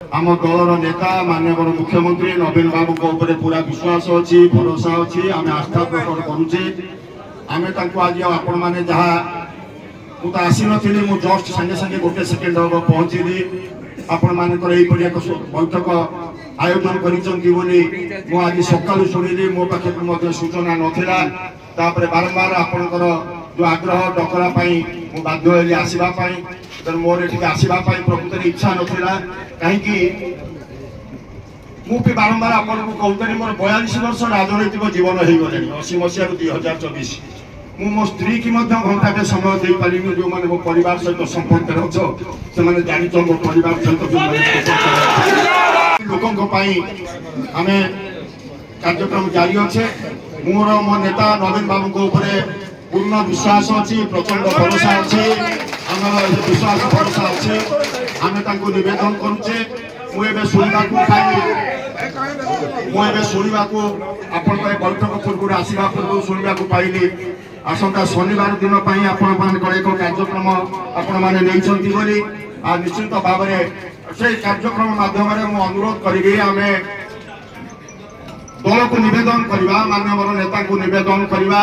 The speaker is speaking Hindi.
आम दलर नेता माननीय मुख्यमंत्री नवीन बाबू पूरा विश्वास अच्छी भरोसा अच्छी आम आस्था प्रकट करुचे आम आज आपण मैंने जहाँ मुझे आसी नी मु जस्ट सागे सागे गोटे सेकेंड हम पहुँचली आपण मानकर एक बैठक आयोजन कर आज सका शुणिली मो पाखे सूचना नाला बारंबार आपणकर जो आग्रह डकरा मु बाध्य आसवाई मोर ये आसवाई प्रकृत इच्छा नाला कहीं मुझे बारंबार आपको कहते मोर 42 वर्ष राजनैतिक जीवन हो गले 80 मसीह 2024 मु मो स्त्री की घंटा समय दे पारि जो मैंने मो परिवार सहित संपर्क अच्छे से जान मो परिवार सहित लोकों आम कार्यक्रम जारी अच्छे मोर मो नेता नवीन बाबू पूर्ण विश्वास अच्छी प्रचंड भरोसा अच्छी आम विश्वास भरोसा अच्छे आम नवेदन करुचे मुझे शुणा आपण बैठक पूर्व आसवा पूर्व शुणा पाइली आसंता शनिवार दिन एक कार्यक्रम आपण मैंने निश्चित भाव से कार्यक्रम माध्यम अनुरोध करी आम दल को नवेदन करवा माननीय नेता को नवेदन करवा।